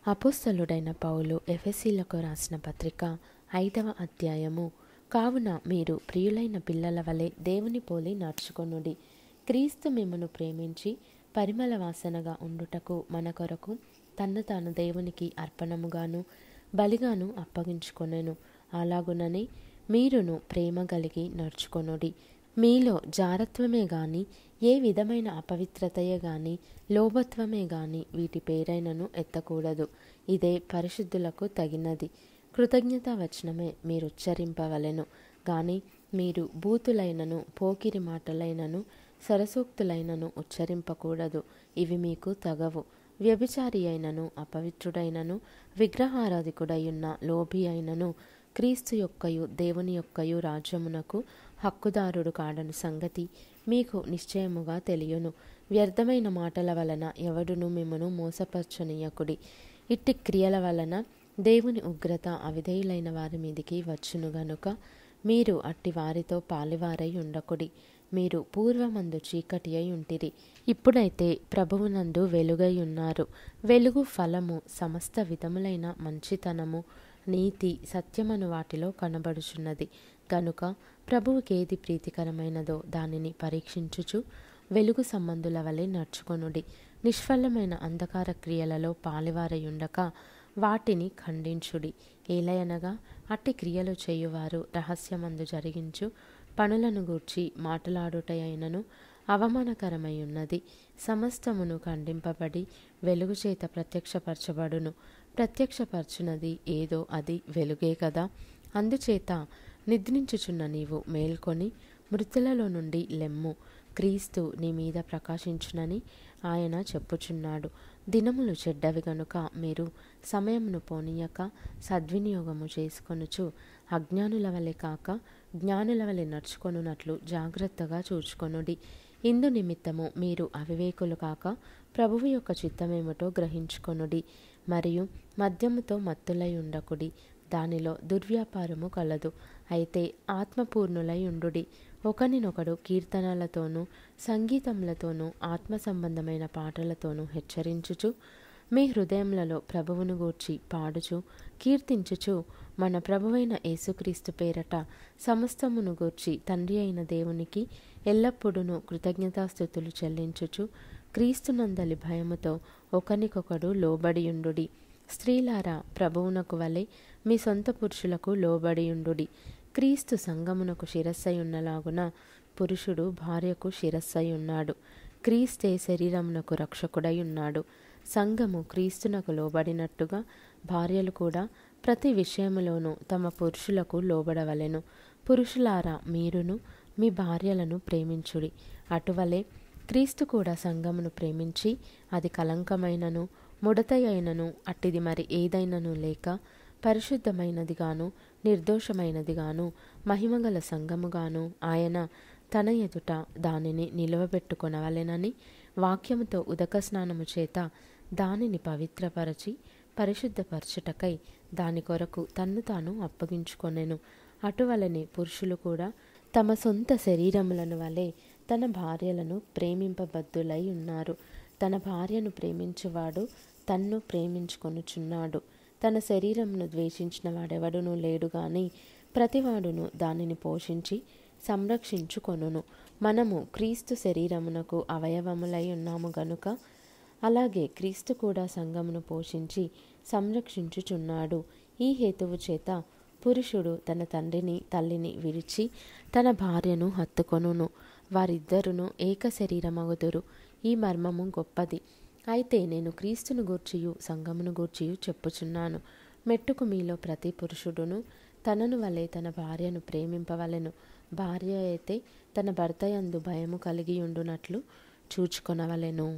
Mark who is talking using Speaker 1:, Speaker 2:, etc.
Speaker 1: అపోస్తలుడైన పౌలు ఎఫెసీలకు రాసిన పత్రిక 5వ అధ్యాయము. కావున మీరు ప్రియులైన పిల్లల వలె దేవుని పోలి నడుచుకొనుడి. క్రీస్తు మిమ్మును ప్రేమించి పరిమళ వాసనగా ఉండుటకు మన కొరకు తన్ను తాను దేవునికి అర్పణముగాను బలిగాను అప్పగించుకొనెను. అలాగుననే మీరును ప్రేమ కలిగి నడుచుకొనుడి. మీలో జారత్వమే గాని ఏ విధమైన అపవిత్రతయే గాని లోభత్వమే గాని వీటి పేరైనను ఎత్తకూడదు. ఇదే పరిశుద్ధులకు తగినది. కృతజ్ఞతా వచనమే మీరు ఉచ్చరింపవలెను గాని మీరు బూతులైనను పోకిరి మాటలైనను సరసోక్తులైనను ఉచ్చరింపకూడదు. ఇవి మీకు తగవు. వ్యభిచారి అయినను అపవిత్రుడైనను విగ్రహారాధికుడయున్న లోభి అయినను క్రీస్తు యొక్కయు దేవుని యొక్కయు రాజ్యమునకు హక్కుదారుడు కాడను సంగతి మీకు నిశ్చయముగా తెలియను. వ్యర్థమైన మాటల వలన ఎవడును మిమ్మును మోసపరచనీయకుడి. ఇట్టి క్రియల వలన దేవుని ఉగ్రత అవిధేయులైన వారి మీదికి వచ్చును గనుక మీరు అట్టి వారితో పాలివారై ఉండకుడి. మీరు పూర్వమందు చీకటి అయి ఉంటిరి, ఇప్పుడైతే ప్రభువునందు వెలుగై ఉన్నారు. వెలుగు ఫలము సమస్త విధములైన మంచితనము నీతి సత్యమను వాటిలో కనబడుచున్నది. గనుక ప్రభువుకేది ప్రీతికరమైనదో దానిని పరీక్షించుచు వెలుగు సంబంధుల వలె నడుచుకొనుడి. నిష్ఫలమైన అంధకార క్రియలలో పాలివారయుండక వాటిని ఖండించుడి. ఏలయనగా అట్టి క్రియలు చేయువారు రహస్యమందు జరిగించు పనులను గూర్చి మాటలాడుటయైనను అవమానకరమై ఉన్నది. సమస్తమును ఖండింపబడి వెలుగు చేత ప్రత్యక్షపరచబడును. ప్రత్యక్షపరచునది ఏదో అది వెలుగే కదా. అందుచేత నిద్రించుచున్న నీవు మేల్కొని మృతులలో నుండి లెమ్ము, క్రీస్తు నీ మీద ప్రకాశించునని ఆయన చెప్పుచున్నాడు. దినములు చెడ్డవి గనుక మీరు సమయమును పోనీయక సద్వినియోగము చేసుకొనుచు అజ్ఞానుల వలె కాక జ్ఞానుల వలె నడుచుకొనున్నట్లు జాగ్రత్తగా చూచుకొనుడి. ఇందు నిమిత్తము మీరు అవివేకులు కాక ప్రభువు యొక్క చిత్తమేమిటో గ్రహించుకొనుడి. మరియు మద్యముతో మత్తులై ఉండకుడి, దానిలో దుర్వ్యాపారము కలదు. అయితే ఆత్మపూర్ణులై ఉండుడి. ఒకనినొకడు కీర్తనలతోనూ సంగీతములతోనూ ఆత్మ సంబంధమైన పాటలతోనూ హెచ్చరించుచు మీ హృదయములలో ప్రభువును గూర్చి పాడుచు కీర్తించుచు మన ప్రభువైన యేసుక్రీస్తు పేరట సమస్తమును గూర్చి తండ్రి అయిన దేవునికి ఎల్లప్పుడూ కృతజ్ఞతాస్తుతులు చెల్లించుచు క్రీస్తునందలి భయముతో ఒకనికొకడు లోబడియుండుడి. స్త్రీలారా, ప్రభువునకు వలె మీ సొంత పురుషులకు లోబడియుండుడి. క్రీస్తు సంఘమునకు శిరస్సై ఉన్నలాగున పురుషుడు భార్యకు శిరస్సై ఉన్నాడు. క్రీస్తే శరీరమునకు రక్షకుడై ఉన్నాడు. సంఘము క్రీస్తునకు లోబడినట్టుగా భార్యలు కూడా ప్రతి విషయములోనూ తమ పురుషులకు లోబడవలెను. పురుషులారా, మీరును మీ భార్యలను ప్రేమించుడి. అటువలే క్రీస్తు కూడా సంఘమును ప్రేమించి అది కలంకమైనను ముడతయైనను అట్టిది మరి ఏదైనను లేక పరిశుద్ధమైనదిగాను నిర్దోషమైనదిగాను మహిమగల సంఘముగాను ఆయన తన ఎదుట దానిని నిలువబెట్టుకొనవలెనని వాక్యముతో ఉదక స్నానము చేత దానిని పవిత్రపరచి పరిశుద్ధపరచుటకై దాని కొరకు తన్ను తాను అప్పగించుకొనెను. అటువలనే పురుషులు కూడా తమ సొంత శరీరములను వలె తన భార్యలను ప్రేమింపబద్ధులై ఉన్నారు. తన భార్యను ప్రేమించువాడు తన్ను ప్రేమించుకొనుచున్నాడు. తన శరీరమును ద్వేషించిన వాడెవడునూ లేడు గాని ప్రతివాడును దానిని పోషించి సంరక్షించుకొనును. మనము క్రీస్తు శరీరమునకు అవయవములై ఉన్నాము గనుక అలాగే క్రీస్తు కూడా సంఘమును పోషించి సంరక్షించుచున్నాడు. ఈ హేతువు చేత పురుషుడు తన తండ్రిని తల్లిని విడిచి తన భార్యను హత్తుకొనును, వారిద్దరును ఏక శరీరమగుదురు. ఈ మర్మము గొప్పది. అయితే నేను క్రీస్తును గూర్చియు సంఘమును గూర్చియు చెప్పుచున్నాను. మెట్టుకు మీలో ప్రతి పురుషుడును తనను వలె తన భార్యను ప్రేమింపవలెను. భార్య అయితే తన భర్త యందు భయము కలిగి ఉండునట్లు చూచుకొనవలెను.